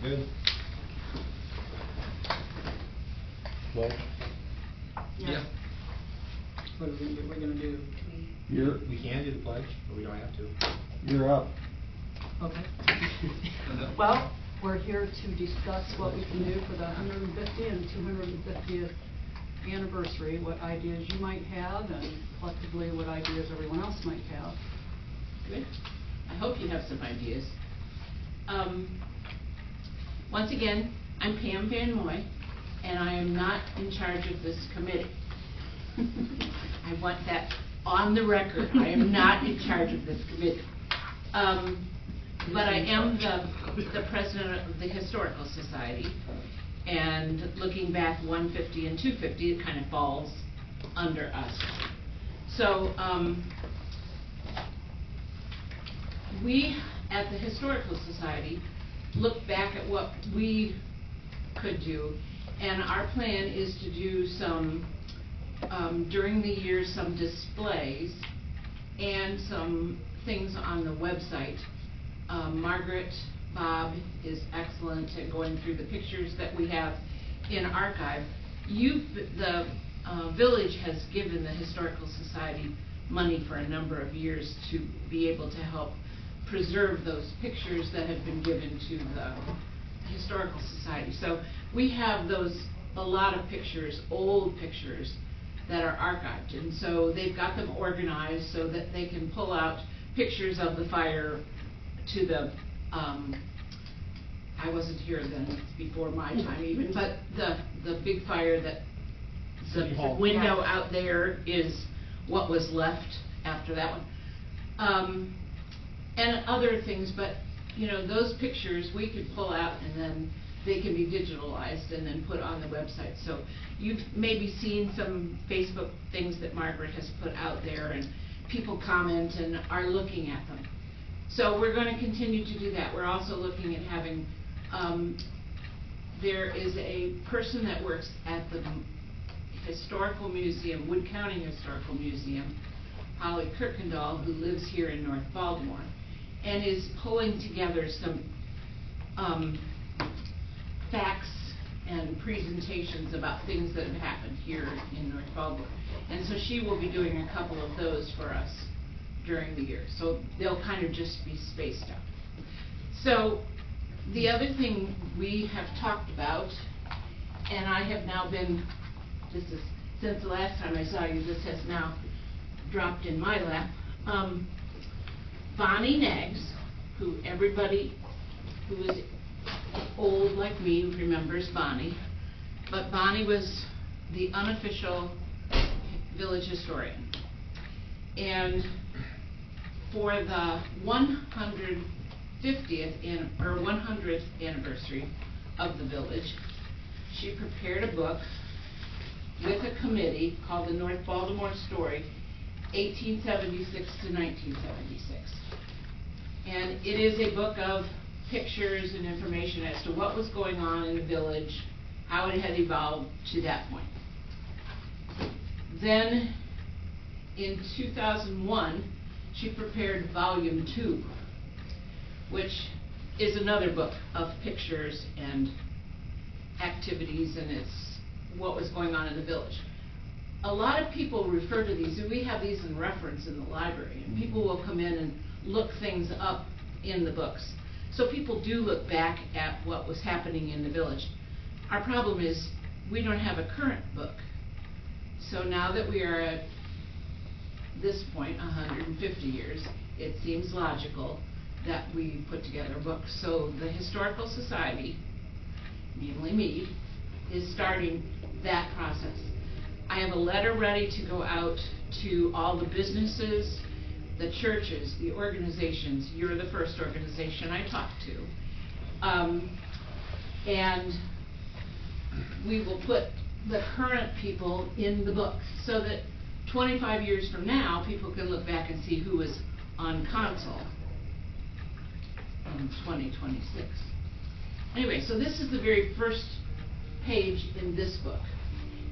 Good. Well, Yeah. What are we gonna do? we can do the pledge, but we don't have to. You're up. Okay. Well, we're here to discuss what we can do for the 150th and 250th anniversary, what ideas you might have, and collectively what ideas everyone else might have. Good. I hope you have some ideas. Once again, I'm Pam Van Moy, and I am not in charge of this committee. I want that on the record. I am not in charge of this committee. But I am the president of the Historical Society, and looking back 150 and 250, it kind of falls under us. So we at the Historical Society look back at what we could do, and our plan is to do some during the year, some displays and some things on the website. Margaret Bob is excellent at going through the pictures that we have in archive. The village has given the Historical Society money for a number of years to be able to help preserve those pictures that have been given to the Historical Society. So we have a lot of pictures, old pictures, that are archived, and so they've got them organized so that they can pull out pictures of the fire to the I wasn't here then, it's before my time even, but the big fire that the window out there is what was left after that one. And other things, but you know, those pictures we could pull out and then they can be digitalized and then put on the website. So you've maybe seen some Facebook things that Margaret has put out there, and people comment and are looking at them. So we're going to continue to do that. We're also looking at having, there is a person that works at the Historical Museum, Wood County Historical Museum, Holly Kirkendall, who lives here in North Baltimore, and is pulling together some facts and presentations about things that have happened here in North Baltimore. And so she will be doing a couple of those for us during the year. So they'll kind of just be spaced out. So the other thing we have talked about, and I have now been, this is since the last time I saw you, this has now dropped in my lap. Bonnie Neggs, who everybody who is old like me remembers Bonnie, but Bonnie was the unofficial village historian. And for the 100th anniversary of the village, she prepared a book with a committee called the North Baltimore Story, 1876 to 1976. And it is a book of pictures and information as to what was going on in the village, how it had evolved to that point. Then in 2001, she prepared volume 2, which is another book of pictures and activities, and it's what was going on in the village. A lot of people refer to these, and we have these in reference in the library, and people will come in and look things up in the books. So people do look back at what was happening in the village. Our problem is we don't have a current book. So now that we are at this point, 150 years, it seems logical that we put together a book. So the Historical Society, mainly me, is starting that process. I have a letter ready to go out to all the businesses, the churches, the organizations. You're the first organization I talked to. And we will put the current people in the book so that 25 years from now, people can look back and see who was on console in 2026. Anyway, so this is the very first page in this book.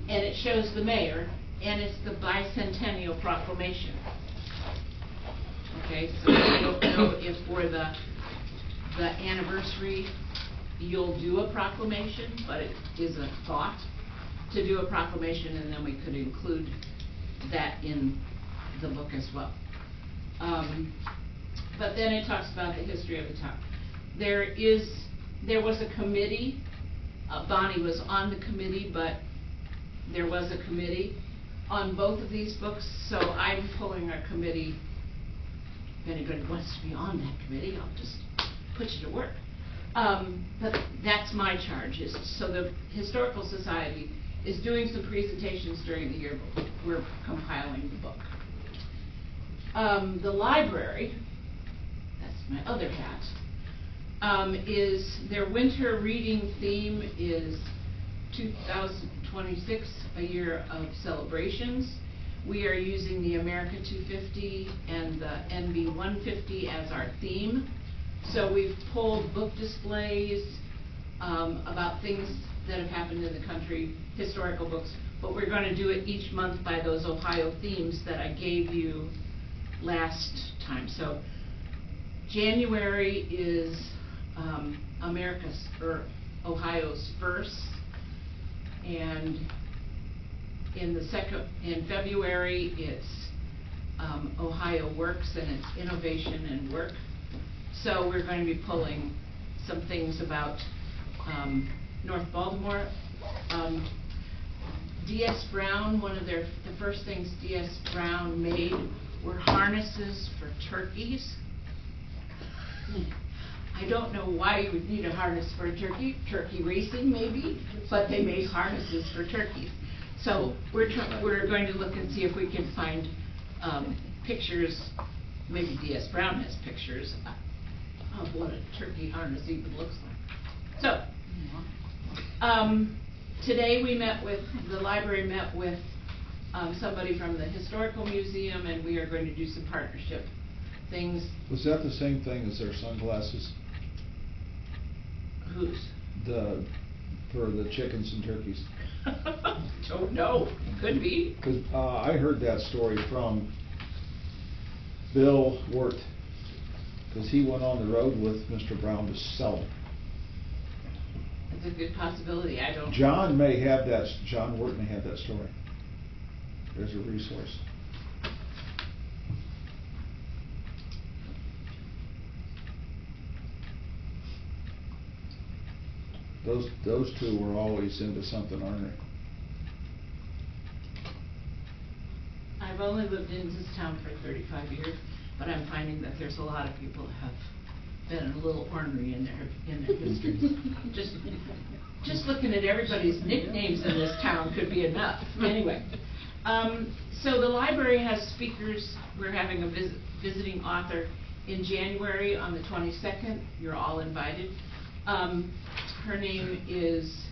And it shows the mayor, and it's the bicentennial proclamation. Okay, so I don't know if for the anniversary you'll do a proclamation, but it is a thought to do a proclamation, and then we could include that in the book as well. But then it talks about the history of the town. There was a committee, Bonnie was on the committee, but there was a committee on both of these books, so I'm pulling our committee. If anybody wants to be on that committee, I'll just put you to work. But that's my charge, is so the Historical Society is doing some presentations during the year, but we're compiling the book. The library, that's my other hat, is their winter reading theme is 2026, a year of celebrations. We are using the America 250 and the NB 150 as our theme. So we've pulled book displays about things that have happened in the country, historical books, but we're going to do it each month by those Ohio themes that I gave you last time. So January is America's or Ohio's first, and in February it's Ohio Works, and it's innovation and work. So we're going to be pulling some things about North Baltimore. D.S. Brown, the first things D.S. Brown made were harnesses for turkeys. I don't know why you would need a harness for a turkey racing maybe, but they made harnesses for turkeys. So we're going to look and see if we can find pictures, maybe D.S. Brown has pictures of what a turkey harness even looks like. So, today the library met with somebody from the Historical Museum, and we are going to do some partnership things. Was that the same thing as their sunglasses? Whose? For the chickens and turkeys? Don't know, could be. Because I heard that story from Bill Wirt, because he went on the road with Mr. Brown to sell them. It's a good possibility, I don't. John Wirt may have that story. There's a resource. Those two were always into something, aren't they? I've only lived in this town for 35 years, but I'm finding that there's a lot of people that have been a little ornery in their histories. Just looking at everybody's nicknames in this town could be enough. Anyway, so the library has speakers. We're having a visiting author in January on the 22nd. You're all invited. Her name is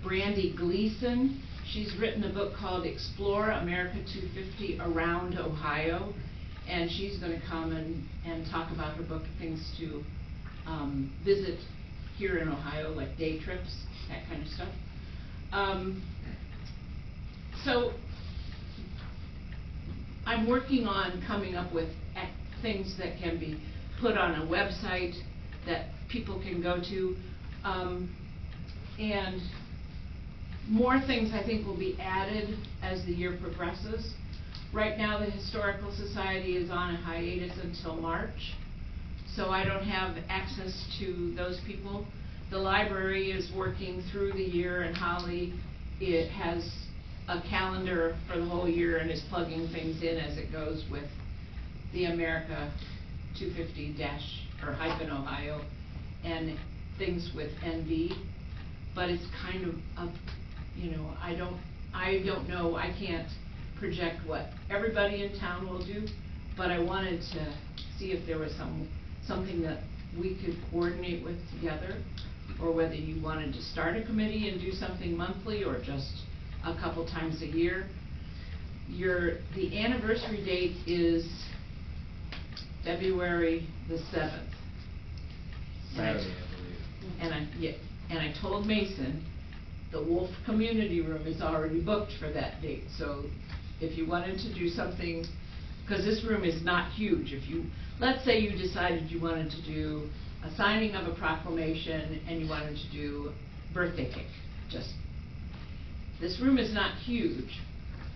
Brandy Gleason. She's written a book called Explore America 250 Around Ohio, and she's going to come and talk about her book, things to visit here in Ohio, like day trips, that kind of stuff. So I'm working on coming up with things that can be put on a website that people can go to, and more things I think will be added as the year progresses. Right now the Historical Society is on a hiatus until March, so I don't have access to those people. The library is working through the year, and Holly has a calendar for the whole year and is plugging things in as it goes with the America 250-Ohio and things with NB. But it's kind of I don't know, I can't project what everybody in town will do, but I wanted to see if there was something that we could coordinate with together, or whether you wanted to start a committee and do something monthly or just a couple times a year. The anniversary date is February the 7th. Saturday, I believe. And I told Mason the Wolf Community Room is already booked for that date. So if you wanted to do something, because this room is not huge, let's say you decided you wanted to do a signing of a proclamation, and you wanted to do birthday cake. Just, this room is not huge,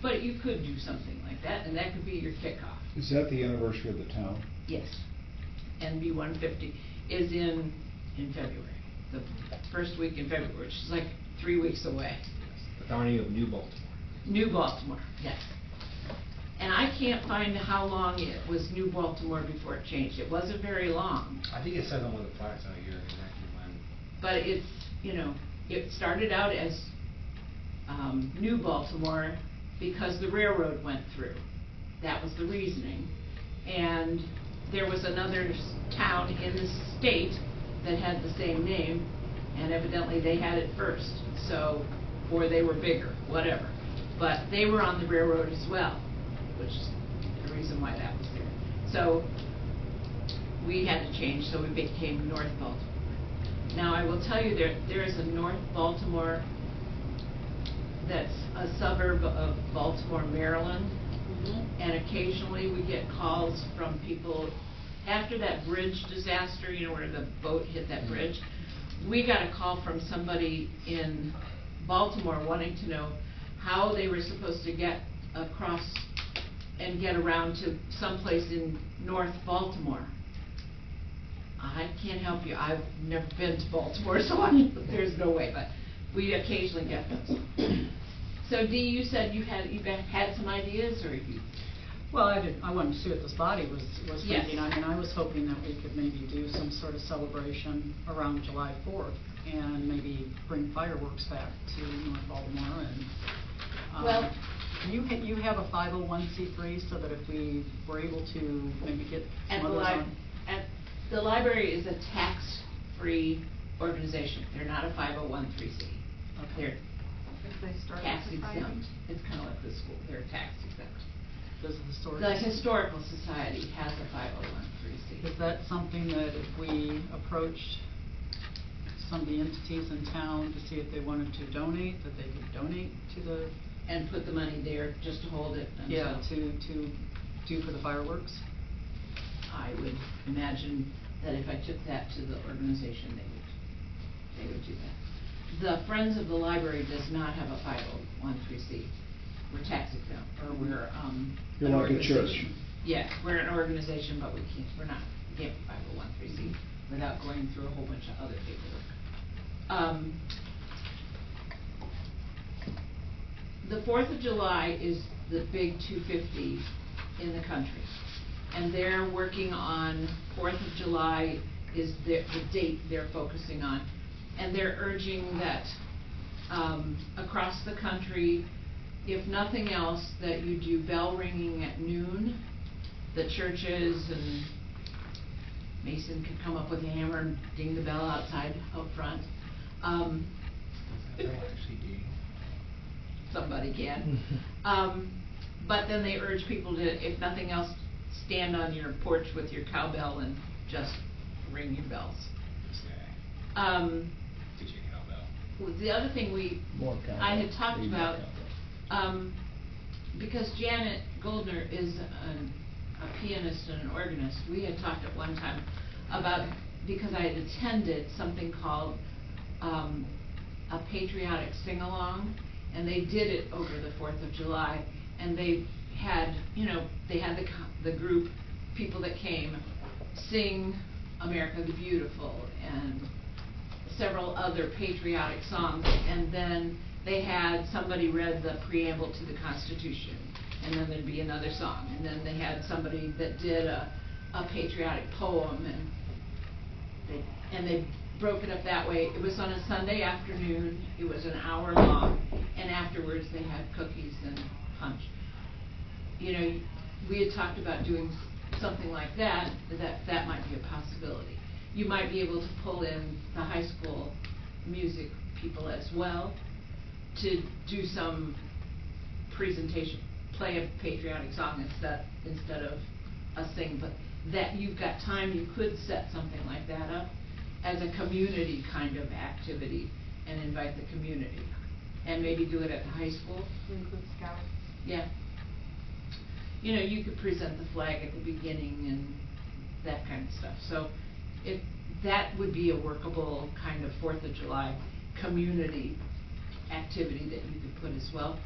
but you could do something like that, and that could be your kickoff. Is that the anniversary of the town? Yes. NB 150 is in February, the first week in February, which is like 3 weeks away. The founding of New Baltimore. New Baltimore, yes. And I can't find how long it was New Baltimore before it changed. It wasn't very long. I think it says on one of the plaques out here exactly when. But it's, you know, it started out as New Baltimore because the railroad went through. That was the reasoning. And there was another town in the state that had the same name, and evidently they had it first. So, or they were bigger, whatever. But they were on the railroad as well, which is the reason why that was there. So we had to change, so we became North Baltimore. Now I will tell you, there is a North Baltimore that's a suburb of Baltimore, Maryland, and occasionally we get calls from people after that bridge disaster, you know, where the boat hit that bridge. We got a call from somebody in Baltimore wanting to know how they were supposed to get across and get around to someplace in North Baltimore. I can't help you. I've never been to Baltimore, so there's no way, but we occasionally get those. So Dee, you said you had some ideas, or you? Well, I wanted to see what this body was Yes. thinking. I mean, I was hoping that we could maybe do some sort of celebration around July 4th and maybe bring fireworks back to North Baltimore and, Well, you have a 501c3, so that if we were able to maybe get some others on. The library is a tax-free organization. They're not a 501(c)(3). They're If they start a tax society? exempt. It's kind of like the school. They're tax exempt. Does the historic? The Historical Society has a 501(c). Is that something that if we approached some of the entities in town to see if they wanted to donate, that they could donate to the? And put the money there just to hold it until. Yeah, to do for the fireworks? I would imagine that if I took that to the organization, they would do that. The Friends of the Library does not have a 501(c). We're tax exempt, or we're, You're an like a church. organization. Yeah, we're an organization, but we can't be 501(c) without going through a whole bunch of other paperwork. The 4th of July is the big 250 in the country. And they're working on, 4th of July is the date they're focusing on. And they're urging that across the country, if nothing else, that you do bell ringing at noon. The churches and Mason could come up with a hammer and ding the bell outside, out front. Somebody can. But then they urge people to, if nothing else, stand on your porch with your cowbell and just ring your bells. The other thing More cowbell. I had talked Maybe more about, cowbell. because Janet Goldner is a pianist and an organist, we had talked at one time about, because I had attended something called a patriotic sing-along, and they did it over the 4th of July, and they had, you know, they had the group, people that came, sing America the Beautiful and several other patriotic songs, and then they had somebody read the preamble to the Constitution, and then there'd be another song, and then they had somebody that did a patriotic poem, and they broke it up that way. It was on a Sunday afternoon. It was an hour long, and afterwards they had cookies and punch. You know, we had talked about doing something like that might be a possibility. You might be able to pull in the high school music people as well to do some presentation, play a patriotic song instead of a sing, but that you've got time, you could set something like that up as a community kind of activity and invite the community. And maybe do it at the high school. Include scouts. Yeah. You know, you could present the flag at the beginning and that kind of stuff. So that would be a workable kind of 4th of July community activity that you could put as well.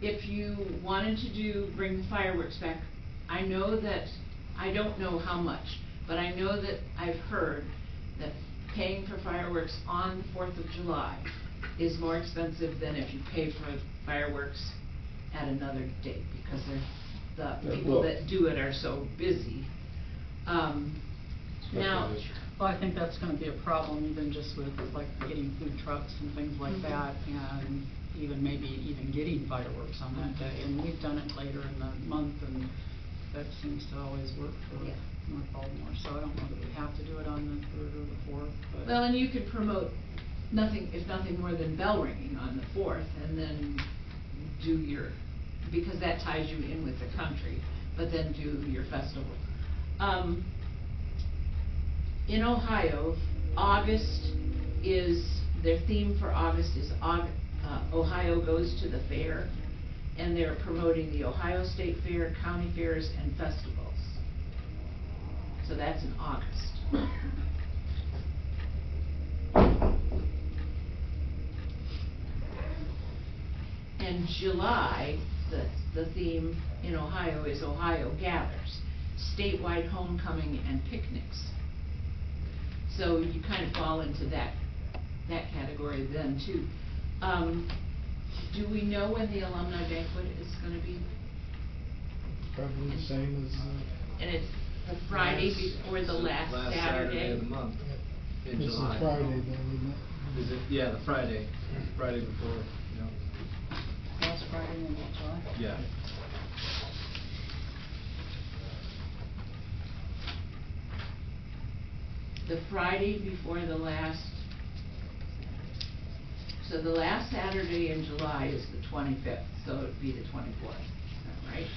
If you wanted to bring the fireworks back, I know that, I don't know how much, but I know that I've heard that paying for fireworks on the 4th of July is more expensive than if you pay for fireworks at another date, because the people that do it are so busy. Now, Well, I think that's gonna be a problem even just with like getting food trucks and things like that, and maybe even getting fireworks on that day. And we've done it later in the month, and that seems to always work for Yeah. North Baltimore. So I don't know that we have to do it on the 3rd or the 4th, but. well, and you could promote nothing, if nothing more than bell ringing on the 4th, and then do your, because that ties you in with the country, but then do your festival. In Ohio, August is, their theme for August is Ohio Goes to the Fair, and they're promoting the Ohio State Fair, county fairs, and festivals. So that's in August. In July, the theme in Ohio is Ohio Gathers, statewide homecoming and picnics. So you kind of fall into that category then too. Do we know when the alumni banquet is gonna be? Probably the same as, And it's the Friday before the last Saturday? of the month in it's July. a Friday though, isn't it? Is it? Yeah, the Friday before, Last Friday in July? yeah. The Friday before the last, so the last Saturday in July is the 25th, so it'd be the 24th, is that right?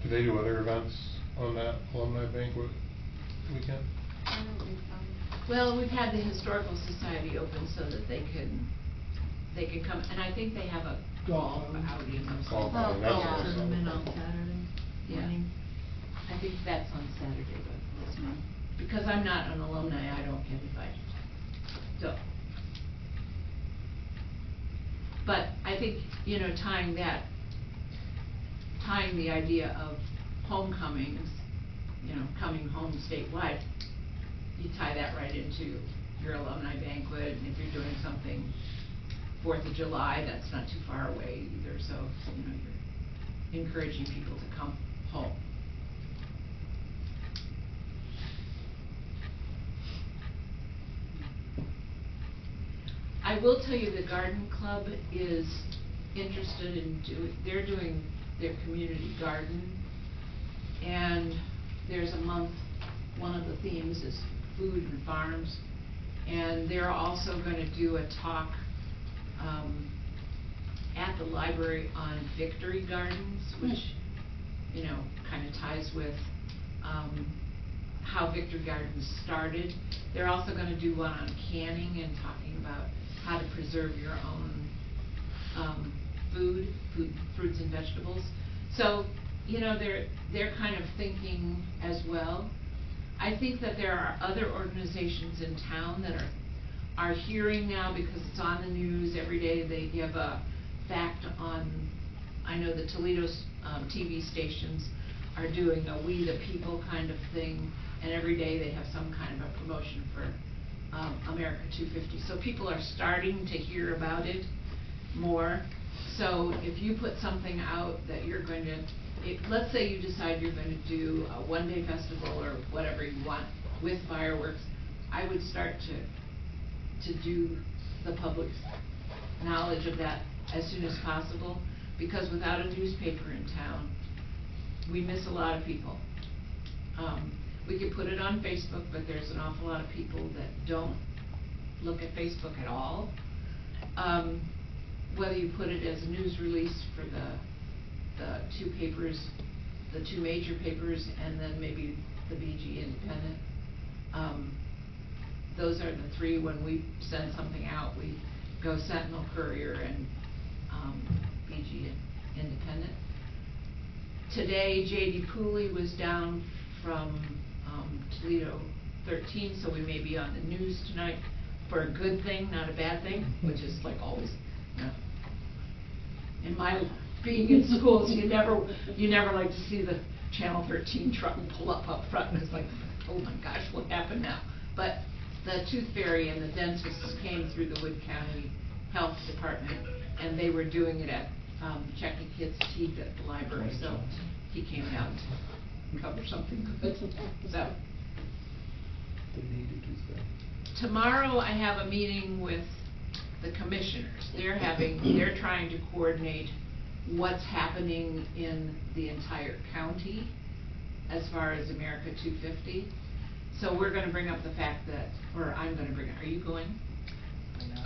Do they do other events on that alumni banquet weekend? Well, we've had the Historical Society open so that they can come, and I think they have a golf outing or Golf something. outing, that's what I saw. Tournament on Saturday Yeah. morning. I think that's on Saturday, but that's me. Because I'm not an alumni, I don't get invited. So. But I think, tying the idea of homecomings, coming home statewide, you tie that right into your alumni banquet, and if you're doing something 4th of July, that's not too far away either, so, you're encouraging people to come home. I will tell you the garden club is interested in they're doing their community garden, and there's a month, one of the themes is food and farms, and they're also gonna do a talk at the library on victory gardens, which, kind of ties with how victory gardens started. They're also gonna do one on canning and talking about how to preserve your own food, fruits and vegetables. So, they're kind of thinking as well. I think that there are other organizations in town that are hearing now, because it's on the news every day. They give a fact on, I know the Toledo TV stations are doing a We the People kind of thing, and every day they have some kind of a promotion for America 250. So people are starting to hear about it more. So if you put something out that you're going to, let's say you decide you're going to do a one-day festival or whatever you want with fireworks, I would start to do the public's knowledge of that as soon as possible, because without a newspaper in town, we miss a lot of people. We could put it on Facebook, but there's an awful lot of people that don't look at Facebook at all. Whether you put it as a news release for the two papers, the two major papers, and then maybe the BG Independent. Those are the three. When we send something out, we go Sentinel, Courier, and BG Independent. Today, J.D. Pooley was down from Toledo 13, so we may be on the news tonight for a good thing, not a bad thing, which is like always, you know. In my being in schools, you never like to see the Channel 13 truck pull up front, and it's like, oh my gosh, what happened now? But the tooth fairy and the dentists came through the Wood County Health Department, and they were doing it at checking kids' teeth at the library, so he came down to cover something good. So tomorrow I have a meeting with the commissioners. They're trying to coordinate what's happening in the entire county as far as America 250. So we're going to bring up the fact that, or I'm going to bring it. Are you going?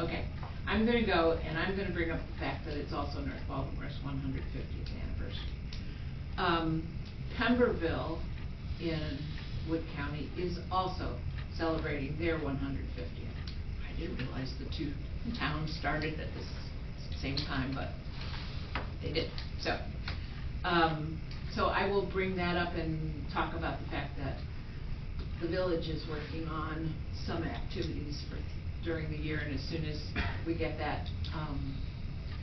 Okay. I'm going to go, and I'm going to bring up the fact that it's also North Baltimore's 150th anniversary. Pemberville in Wood County is also celebrating their 150th. I didn't realize the two towns started at the same time, but they did. So I will bring that up and talk about the fact that the village is working on some activities during the year, and as soon as we get that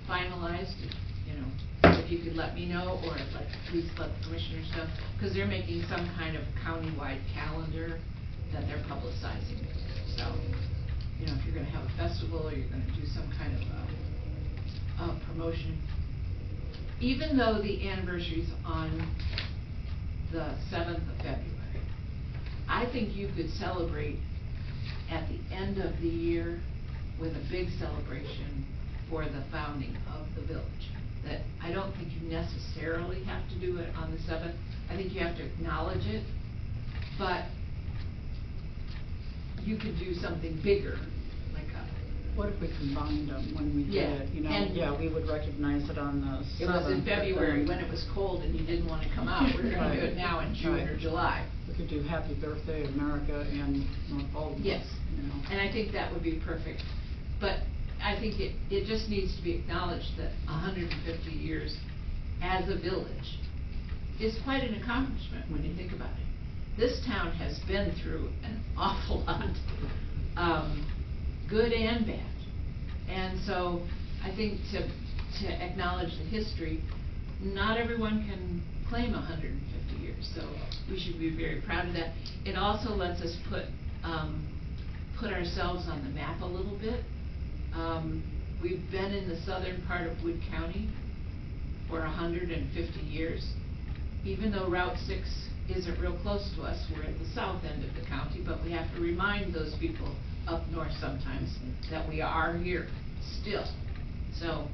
finalized, you know, if you could let me know, or at least let the commissioners know, because they're making some kind of county-wide calendar that they're publicizing. So, you know, if you're going to have a festival, or you're going to do some kind of promotion, even though the anniversary's on the 7th of February, I think you could celebrate at the end of the year with a big celebration for the founding of the village. That I don't think you necessarily have to do it on the 7th. I think you have to acknowledge it, but you could do something bigger, like a... What if we combined them when we did it, you know? And yeah, we would recognize it on the 7th. It was in but then- February when it was cold and you didn't want to come out. We're going to do it now in June or July. We could do Happy Birthday America and North Baltimore. Yes, you know. and I think that would be perfect. But I think it just needs to be acknowledged that 150 years as a village is quite an accomplishment when you think about it. This town has been through an awful lot, good and bad. And so I think to acknowledge the history, not everyone can claim 150 years, so we should be very proud of that. It also lets us put ourselves on the map a little bit. We've been in the southern part of Wood County for 150 years. Even though Route 6 isn't real close to us, we're at the south end of the county, but we have to remind those people up north sometimes that we are here still. So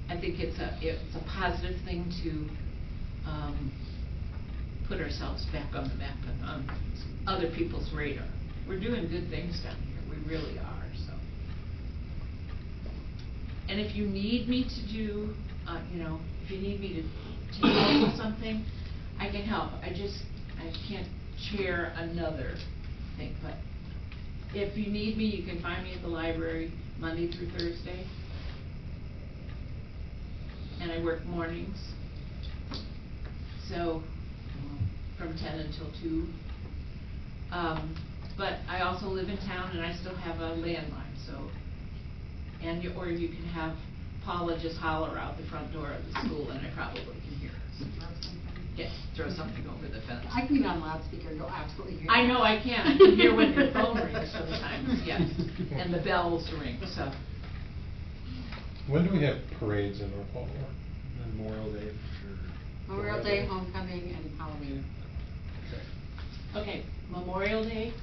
I think it's a positive thing to put ourselves back on the map and on other people's radar. We're doing good things down here. We really are. So, and if you need me to do, you know, if you need me to help with something, I can help. I can't chair another thing, but if you need me, you can find me at the library Monday through Thursday, and I work mornings, so from 10 until 2. But I also live in town, and I still have a landline. So, or you can have Paula just holler out the front door of the school, and I probably can hear her. Yes, throw something over the fence. I can be on loudspeaker, you'll absolutely hear. I know I can. I can hear when your phone rings sometimes, yes, and the bells ring, so. When do we have parades in North Baltimore? Memorial Day for sure. Memorial Day, homecoming, and Halloween. Okay, Memorial Day,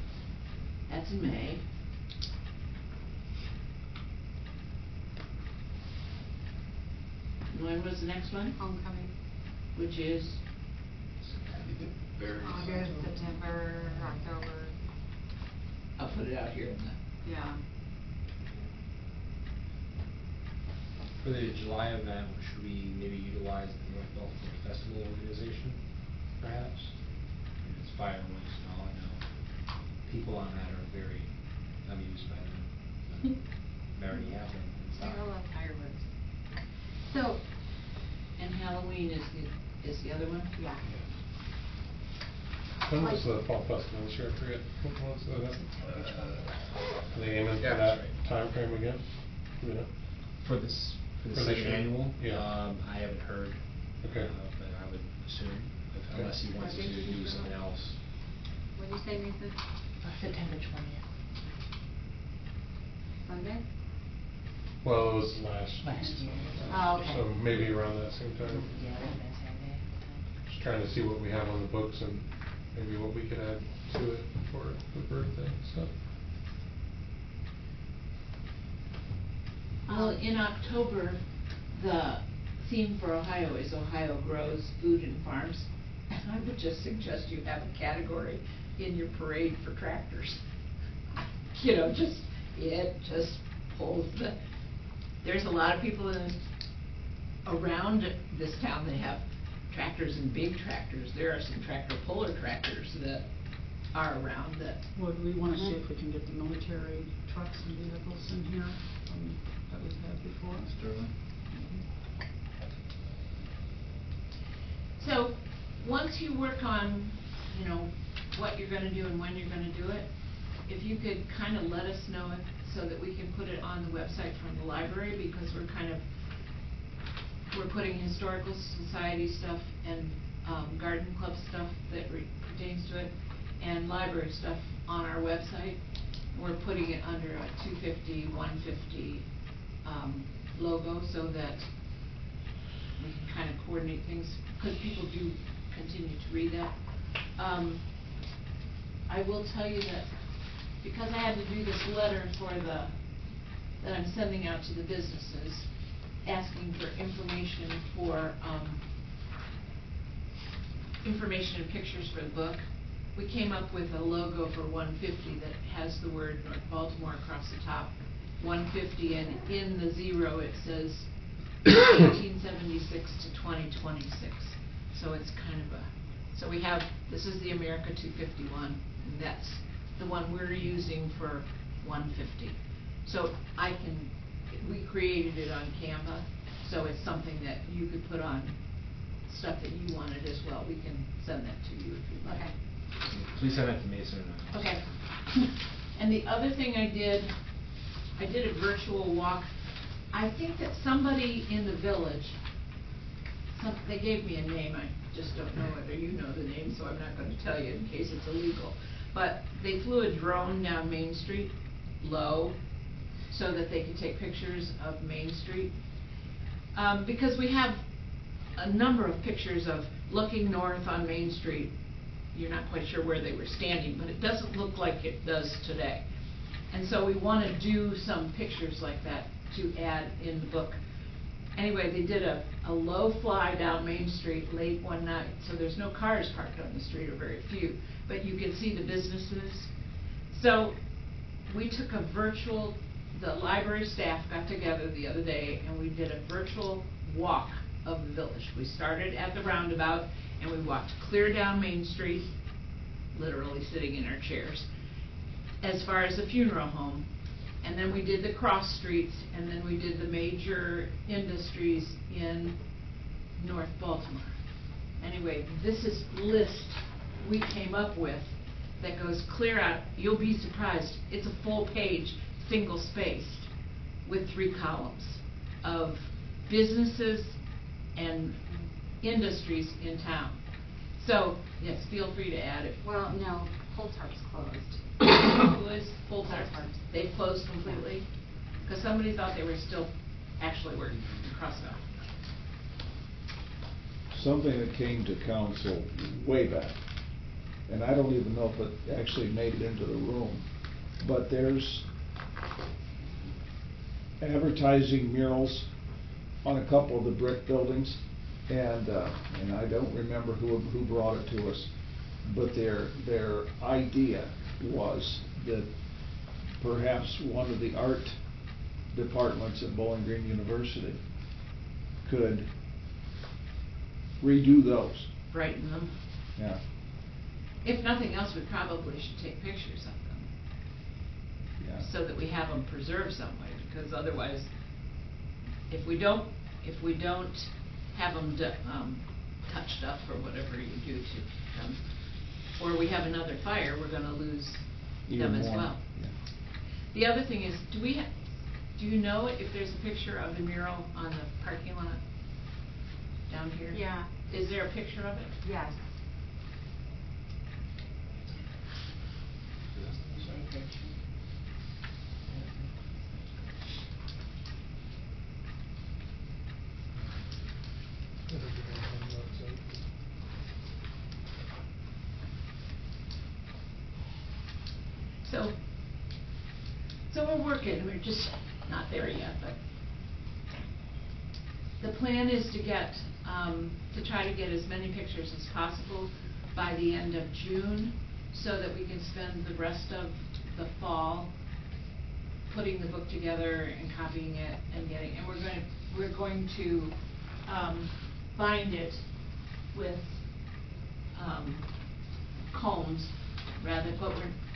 that's in May. When was the next one? Homecoming. Which is? August, September, October. I'll put it out here in the. Yeah. For the July event, should we maybe utilize the North Baltimore Festival organization, perhaps? It's fireworks and all, I know people on that are very amused by them. They already have them in stock. I love fireworks. So, And Halloween is the other one? yeah. When was the fall festival this year? I forget. What was it? Are they aiming Yeah, for that that's right. time frame again? You know? For this For this second year? annual, Yeah. I haven't heard. Okay. But I would assume, Okay. unless he wants What to date did you do say? something else. What did you say, Nathan? September 20th. Sunday? Well, it was last Year. Oh, okay. So maybe around that same time. Yeah, that was Saturday. Just trying to see what we have on the books and maybe what we could add to it for the birthday and stuff. Well, in October, the theme for Ohio is Ohio Grows Food and Farms. And I would just suggest you have a category in your parade for tractors. You know, it just pulls there's a lot of people around this town that have tractors and big tractors. There are some tractor puller tractors that are around that. Well, do we wanna see if we can get the military trucks and vehicles in here, that we've had before? Sterling? So, once you work on, what you're gonna do and when you're gonna do it, if you could kinda let us know it so that we can put it on the website from the library, because we're putting historical society stuff and, garden club stuff that pertains to it, and library stuff on our website. We're putting it under a 250, 150, logo, so that we can kind of coordinate things, because people do continue to read that. I will tell you that because I had to do this letter that I'm sending out to the businesses, asking for information information and pictures for the book, we came up with a logo for 150 that has the word North Baltimore across the top, 150, and in the zero it says 1876 to 2026. So it's kind of so we have, this is the America 251, and that's the one we're using for 150. So we created it on Canva, so it's something that you could put on stuff that you wanted as well. We can send that to you if you'd like. Okay. Please send that to Mason and I. Okay. And the other thing I did a virtual walk. I think that somebody in the village, they gave me a name, I just don't know whether you know the name, so I'm not going to tell you in case it's illegal. But they flew a drone down Main Street, low, so that they could take pictures of Main Street. Because we have a number of pictures of looking north on Main Street. You're not quite sure where they were standing, but it doesn't look like it does today. And so we want to do some pictures like that to add in the book. Anyway, they did a low fly down Main Street late one night, so there's no cars parked on the street, or very few, but you can see the businesses. So we took the library staff got together the other day and we did a virtual walk of the village. We started at the roundabout and we walked clear down Main Street, literally sitting in our chairs, as far as the funeral home. And then we did the cross streets, and then we did the major industries in North Baltimore. Anyway, this is list we came up with that goes clear out. You'll be surprised. It's a full page, single spaced, with 3 columns of businesses and industries in town. So, yes, feel free to add it. Well, no, Coltar's closed. Who is Coltar? They've closed completely? Because somebody thought they were still actually working across the. Something that came to council way back, and I don't even know if it actually made it into the room, but there's advertising murals on a couple of the brick buildings, and I don't remember who brought it to us, but their idea was that perhaps one of the art departments at Bowling Green University could redo those. Brighten them. Yeah. if nothing else, we probably should take pictures of them, Yeah. so that we have them preserved some way, because otherwise, if we don't have them touched up or whatever you do to them, or we have another fire, we're gonna lose Even them as more, well. yeah. The other thing is, do you know if there's a picture of the mural on the parking lot down here? Yeah. Is there a picture of it? Yes. So we're working, we're just not there yet, but the plan is to try to get as many pictures as possible by the end of June, so that we can spend the rest of the fall putting the book together and copying it and we're going to bind it with combs rather, but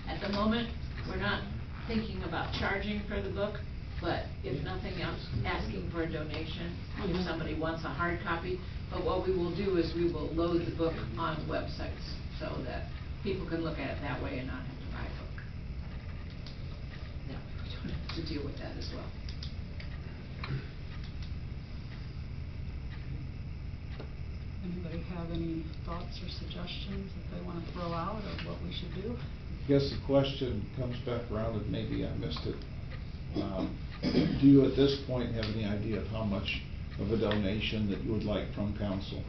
at the moment, we're not thinking about charging for the book, but if nothing else, asking for a donation if somebody wants a hard copy. But what we will do is we will load the book on websites so that people can look at it that way and not have to buy a book. That way we don't have to deal with that as well. Anybody have any thoughts or suggestions that they want to throw out of what we should do? I guess the question comes back around, and maybe I missed it. Do you at this point have any idea of how much of a donation that you would like from council?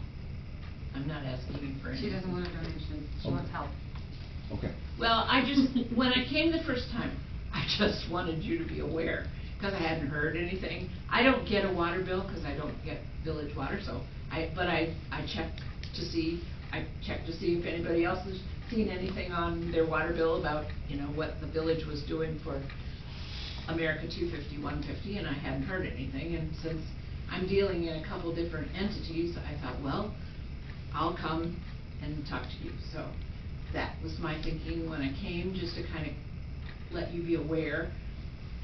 I'm not asking you for anything. She doesn't want a donation, she wants help. Okay. Well, when I came the first time, I just wanted you to be aware, because I hadn't heard anything. I don't get a water bill, because I don't get village water, but I checked to see if anybody else has seen anything on their water bill about, what the village was doing for America 250, 150, and I hadn't heard anything. And since I'm dealing in a couple different entities, I thought, well, I'll come and talk to you. So that was my thinking when I came, just to kind of let you be aware.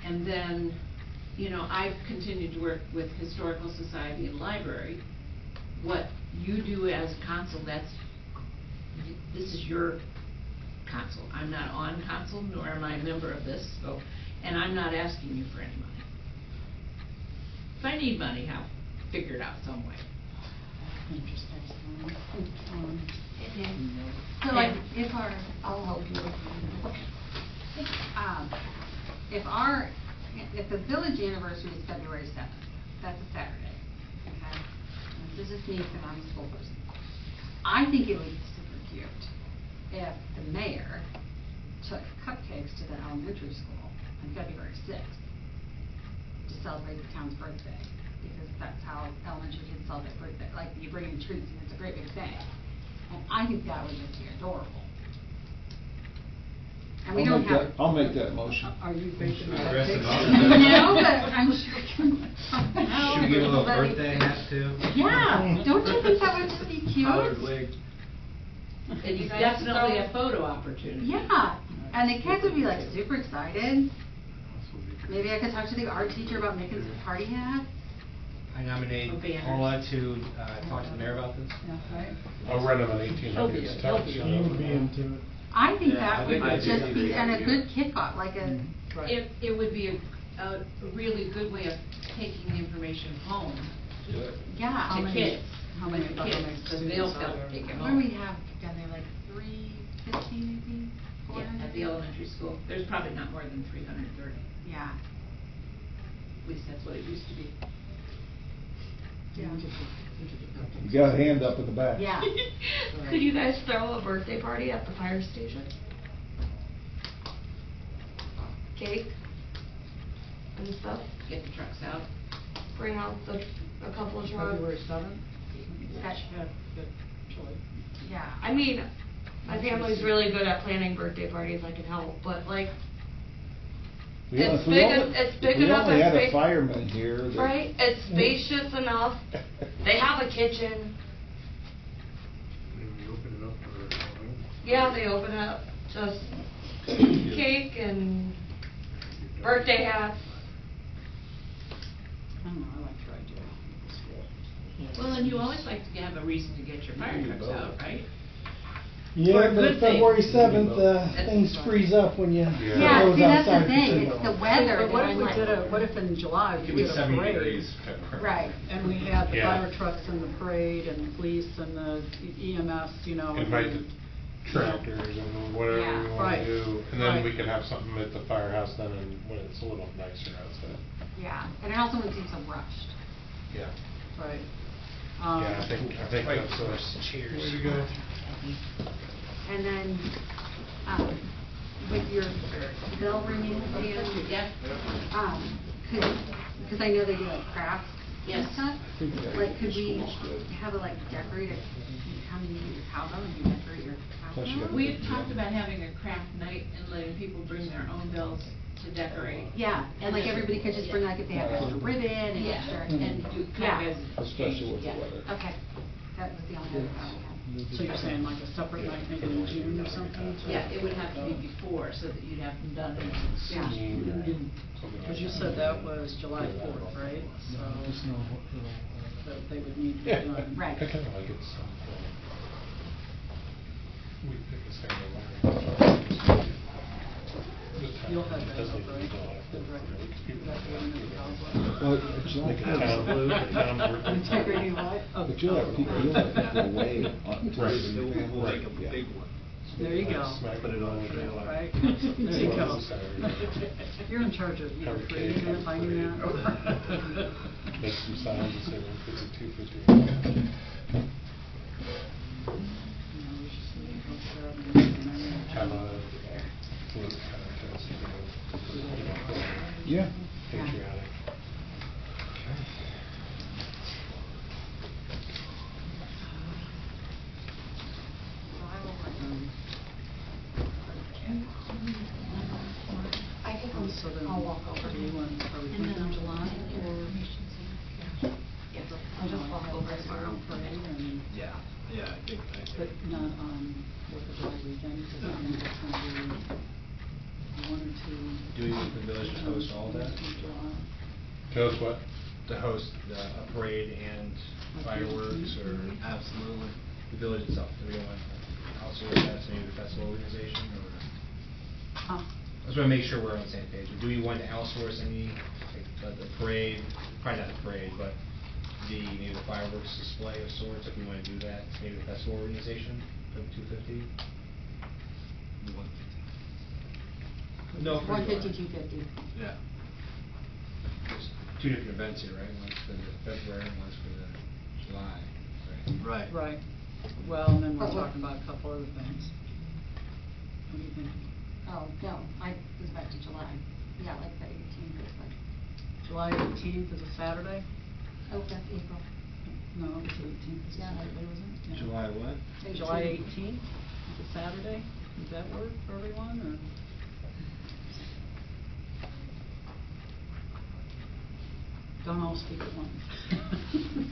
And then, I've continued to work with Historical Society and Library. What you do as a council, this is your council. I'm not on council, nor am I a member of this, and I'm not asking you for any money. If I need money, I'll figure it out some way. Interesting. So like, I'll help you. if the village anniversary is February 7th, that's a Saturday, okay? And this is me because I'm a school person. I think it would be super cute if the mayor took cupcakes to the elementary school on February 6th to celebrate the town's birthday, because that's how elementary kids celebrate birthday. Like, you bring in treats and it's a great big thing. And I think that would just be adorable. And we don't have. I'll make that motion. Are you baking that Dress cake? them up. No, but I'm sure. Should we give a little birthday hat too? Yeah, don't you think that would just be cute? Collared wig. It's definitely a photo opportunity. Yeah, and the kids would be like super excited. Maybe I could talk to the art teacher about making some party hats. I nominate Or banners. Paula to talk to the mayor about this. Yeah, right? I'll rent them an 1800s touch. She would be into it. I think Yeah, that I would think that'd just be be, a and a good good idea. kickoff, like a, Right. It would be a really good way of taking the information home yeah. to kids. How many With of kids, them because they'll take it What do we home. have down there, like 350 maybe? Yeah, 400? at the elementary school, there's probably not more than 330. Yeah. At least that's what it used to be. Yeah. You got a hand up in the back. Yeah. Could you guys throw a birthday party at the fire station? Cake and stuff? Get the trucks out. Bring out a couple of trucks? February 7th? That's- Good choice. Yeah. I mean, my family's really good at planning birthday parties, I can help, but like, It's big enough We only and had a space- fireman here. that- right? It's spacious enough. They have a kitchen. Maybe open it up for Yeah, they open up just cake and birthday hats. I don't know, I like your idea. It's cool. Well, and you always like to have a reason to get your fire trucks out, right? For Yeah, a but good thing. February 7th, That's things right. freeze up when you Yeah, goes see, that's the outside for thing, too it's long. the weather But what that if I'm we like. did what if in July It we could be did a 70 parade? degrees February. Right. And we had the Yeah. fire trucks and the parade and the police and the EMS, you know. Invite the tractors and whatever Yeah. we wanna Right. do, and then Right. we could have something at the firehouse then, and when it's a little nicer outside. Yeah, and it also wouldn't seem so rushed. Yeah. Right. Yeah, I think Right, that's first, a cheers. way to go. And then, with your bell ringing, Dan, Yeah. because I know they do like crafts and Yes. stuff. Like, could we have a like decorated, come to your house and you decorate your house? Plus you got- We had talked about having a craft night and letting people bring their own bells to decorate. Yeah, and like everybody could just bring like if they have extra ribbon and Yeah, extra. and do kind of as. Especially with the yeah. weather. Okay, that was the only other problem I had. So you're saying like a separate night, maybe in June or something? Yeah, it would have to be before, so that you'd have them done in Yeah. Because you said that was July 4th, right? So that they would need to be Yeah, done. Right. I kinda like it so. We pick a Saturday. You'll have that Doesn't up, even right? go off the The record. road. Is that the one in the Well, July Like a town blue, a town birthday. Integrity what? Oh, But you'll have people, you'll have people away on. Right. Make a Yeah. big one. There you go. Smack Put it on the the wall. Right, there you go. Saturday. You're in charge of either Have a creating cake, that, have a finding that, or. parade. Make some signs and say 150, 250. Have a food contest, Yeah. patriotic. I think So then, I'll walk over. do you want, are we And thinking then July or? Yes, I'll just walk over tomorrow. Parade and, Yeah, I think. but not on Fourth of July weekend, because I think it's gonna be one or two. Do we want the village to host all that? in July. Tell us what? To host a parade and fireworks, or Absolutely. the village itself? Do we want to outsource that to maybe the festival organization, or? I just want to make sure we're on the same page. Do we want to outsource any, like, the parade, probably not the parade, but maybe the fireworks display of sorts, if we want to do that, maybe the festival organization for the 250? No, for 150, July. 250. Yeah. There's two different events here, right? One's for the February, and one's for the July, right? Right, well, and then we're But what- talking about a couple other things. What do you think? Oh, no, I was back to July. Yeah, like the 18th, it's like, July 18th is a Saturday? oh, that's April. No, it's 18th, it's a Yeah. Saturday, wasn't it? Yeah. July what? July 18th is a Saturday, does that work for everyone, or? Don't all speak at once.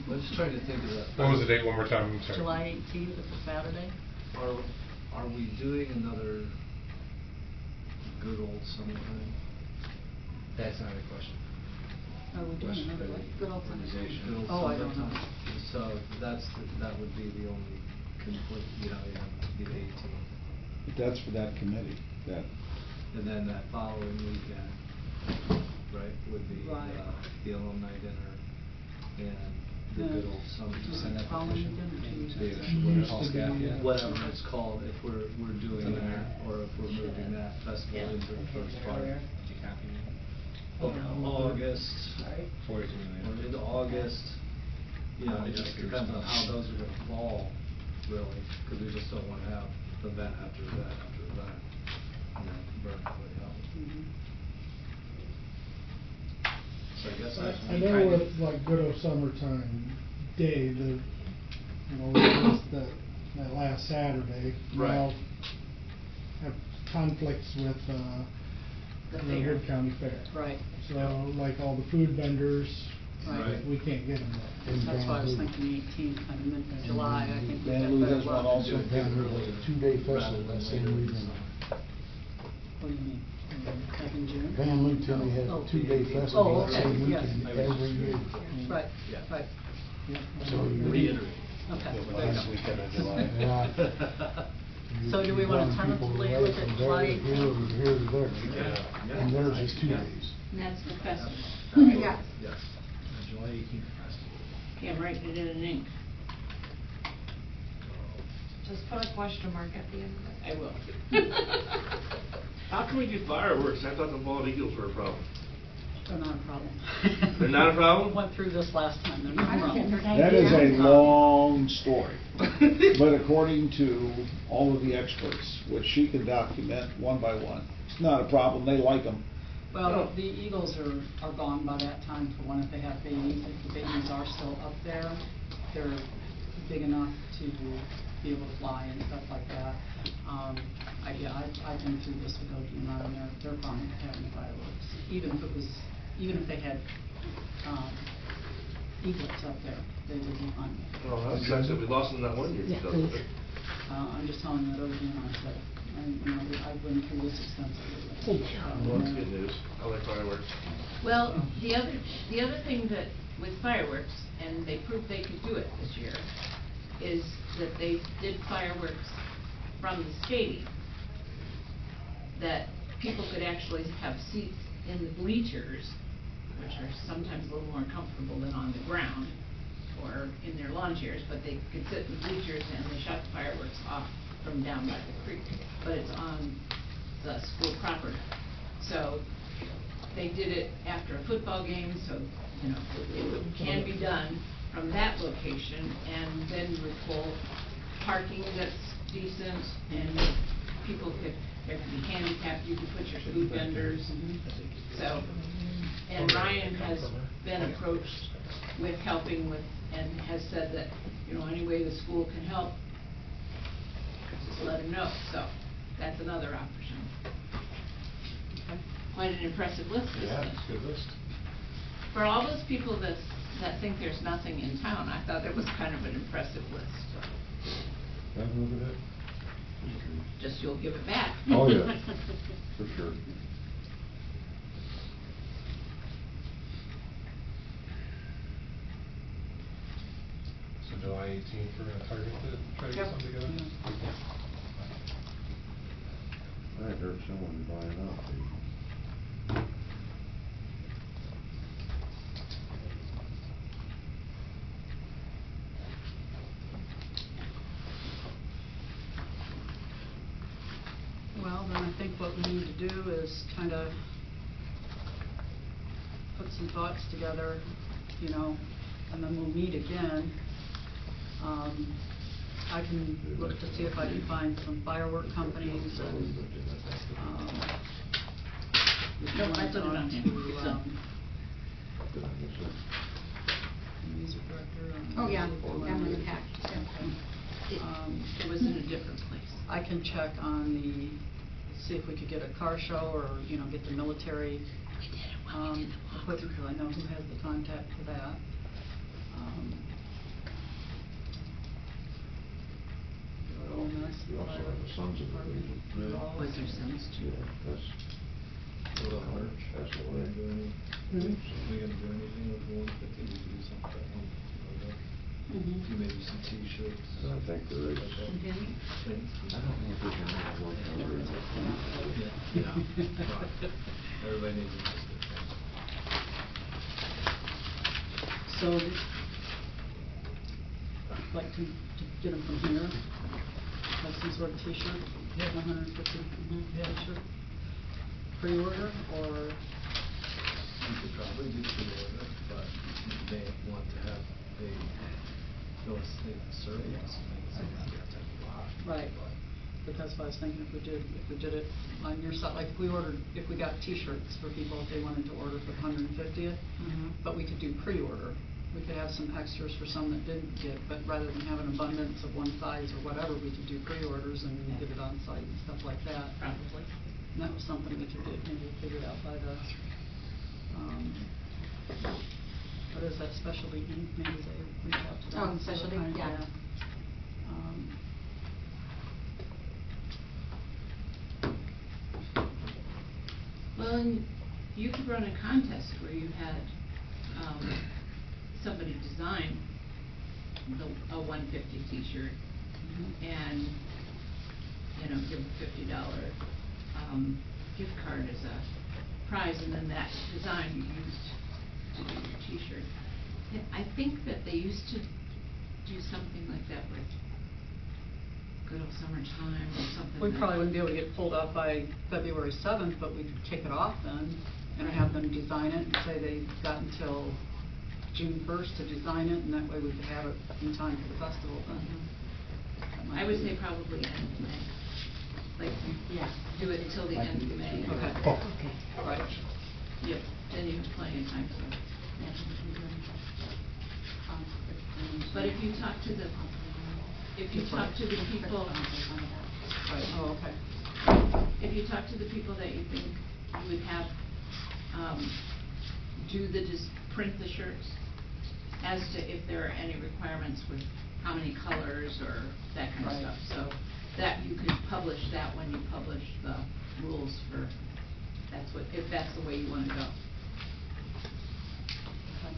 Let's try to think of that. What was the date one more time? I'm sorry. July 18th is a Saturday? Are we doing another good old summertime? That's not a question. Are we doing Question another for what? the Good old summertime. organization. Good old Oh, I don't know. summertime. So that would be the only conflict, you have the 18th. That's for that committee, that, And then that following weekend, right, would be Right. the alumni dinner and the good old Just summertime. that following petition. weekend or two The- weekends? what it's called, yeah. Whatever it's called, if we're doing Doesn't that, matter. or if we're moving that festival into the first part Did you copy me? of August, 42 or million. into August. You know, it just Just depends on how response. those are gonna fall, really, because we just don't wanna have event after event after event, and then burn everybody out. Mhm. So I guess that's. I know with like Good Old Summertime Day, just that last Saturday, we Right. all have conflicts with, The the fair. Wood County Fair. Right. So like all the food vendors Right. We can't get them there. That's why I was thinking the 18th, kind of mid-July, I think we Van got Loo better has one luck. also. Van Loo has a two-day festival that same weekend. What do you mean? Like in June? Van Lou Timmy has Oh. a two-day festival Oh, that okay, same yes. weekend every year. Right, right. So you Reiterate. Okay, Yeah, there you last go. weekend of July. Yeah. So do we wanna tentatively look at July Here, or here, or there. Yeah. And theirs is 2 days. And that's the festival. Yes. Yes. July 18th festival. Okay, I'm writing it in ink. Just put a question mark at the end of it. I will. How can we do fireworks? I thought the bald eagles were a problem. They're not a problem. They're not a problem? We went through this last time, they're I not a don't think problem. they're That is a Yeah. long story. But according to all of the experts, which she can document one by one, it's not a problem, they like them. Well, the eagles are gone by that time for one, if they have babies. If the babies are still up there, they're big enough to be able to fly and stuff like that. I've been through this with ODNR, and they're fine with having fireworks. Even if they had, eaglets up there, they would be fine with it. Oh, that's nice that we lost them that one year. Yeah, please. I'm just telling you that ODNR said, I've been through this extensively. Well, that's good news. I like fireworks. Well, the other thing that with fireworks, and they proved they could do it this year, is that they did fireworks from the stadium, that people could actually have seats in the bleachers, which are sometimes a little more comfortable than on the ground or in their lawn chairs, but they could sit in the bleachers and they shot the fireworks off from down by the creek, but it's on the school property. So they did it after a football game, so, it can be done from that location, and then with full parking that's decent, and people there could be handicapped, you could put your food vendors, so. And Ryan has been approached with helping with, and has said that, any way the school can help, just let him know, so that's another option. Quite an impressive list, isn't it? Yeah, it's a good list. For all those people that think there's nothing in town, I thought it was kind of an impressive list. Can I look at it? Just you'll give it back. Oh, yeah, for sure. So July 18th, we're gonna target to try to get Yep. something together? I heard someone buying up. Well, then I think what we need to do is kind of put some thoughts together, and then we'll meet again. I can look to see if I can find some firework companies and, if you Nope, I want put it on to, here. It's done. music director. Oh, yeah, see if they down in the want- pack. It was in a different place. I can check on see if we could get a car show or, get the military, equipment, because I know who has the contact for that. We also have the Sons of the Legion. Was there Sons too? Yeah, that's, What about merch? that's the We way. gonna do any, Hmm? we gonna do anything with the 150, we do something, Mhm. do maybe some t-shirts. And I think there is. like that. Mhm. Thing. I don't know if we can make it work over in Yeah, right. Everybody needs a nice good thing. So, I'd like to get them from here, like some sort of t-shirt, 150 t-shirt, pre-order, or, You could probably do pre-order, but you may want to have a survey or something, so you have to have a lot. right, but that's what I was thinking, if we did it on your side, like if we got t-shirts for people if they wanted to order for the 150th, but we could do pre-order. We could have some extras for some that didn't get, but rather than have an abundance of one size or whatever, we could do pre-orders and get it on site and stuff like that. Probably. And that was something we could do, maybe figure it out by the, what is that, Specialty Ink, maybe they reach out to them. Oh, and see what Specialty, kind- yeah. Well, and you could run a contest where you had, somebody design a 150 t-shirt and, you know, give a $50, gift card as a prize, and then that design you used to do your t-shirt. Yeah, I think that they used to do something like that with Good Old Summertime or something. We probably wouldn't be able to get pulled off by February 7th, but we could kick it off then and have them design it and say they've got until June 1st to design it, and that way we could have it in time for the festival then. That might I would be- say probably end of May. Like, Yeah. do it until the end of May. Okay. Okay. Right. Yeah, then you have plenty of time, so. But if you talk to the people, Right, oh, okay. if you talk to the people that you think you would have, print the shirts, as to if there are any requirements with how many colors or that kind of Right. stuff. So that you could publish that when you publish the rules for, if that's the way you wanna go. Okay.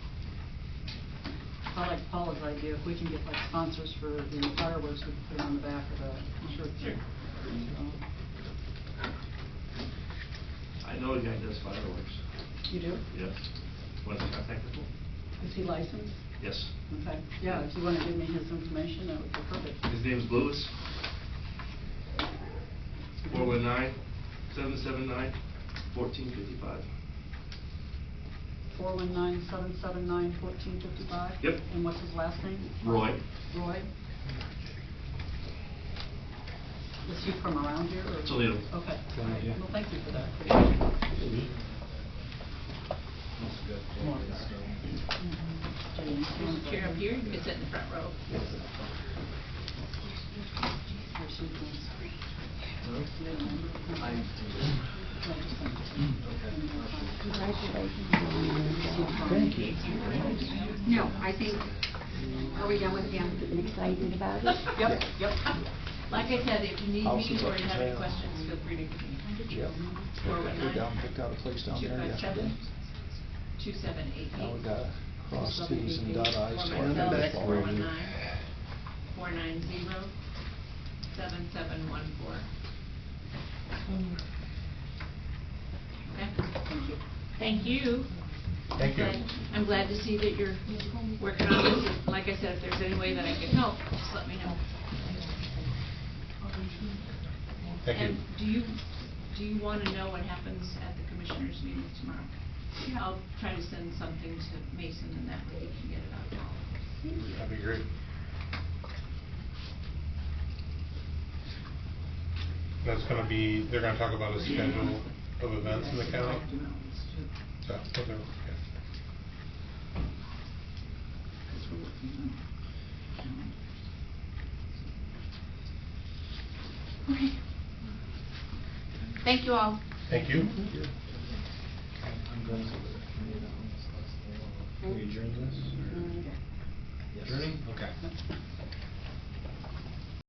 I like Paula's idea, if we can get like sponsors for the fireworks, we can put it on the back of the shirt. Sure. I know a guy that does fireworks. You do? Yes. Want to contact people? Is he licensed? Yes. Okay, yeah, if you want to give me his information, that would be perfect. His name's Lewis. 419-779-1455. 419-779-1455? Yep. And what's his last name? Roy. Roy? Is he from around here, or? Toledo. Okay, all right, well, thank you for that. There's a chair up here, you can sit in the front row. Thank you. No, I think, are we done with him? Excited about it? Yep, yep. Like I said, if you need Houses me or up you for have any sale. questions, feel free to give me. Yep. We down, picked out a place down there yesterday. 419-257-2788. Now we gotta cross T's and dot I's. For to myself, learn it's that. 419-490-7714. Okay? Thank you. Thank you. Thank you. I'm glad to see that you're working on this. Like I said, if there's any way that I can help, just let me know. Thank you. And do you want to know what happens at the commissioners' meeting tomorrow? I'll try to send something to Mason, and that way he can get it out to all of us. That'd be great. That's gonna be, they're gonna talk about a schedule of events in the county? So, okay, yeah. Okay. Thank you all. Thank you. Can we adjourn this? Adjourning? Okay.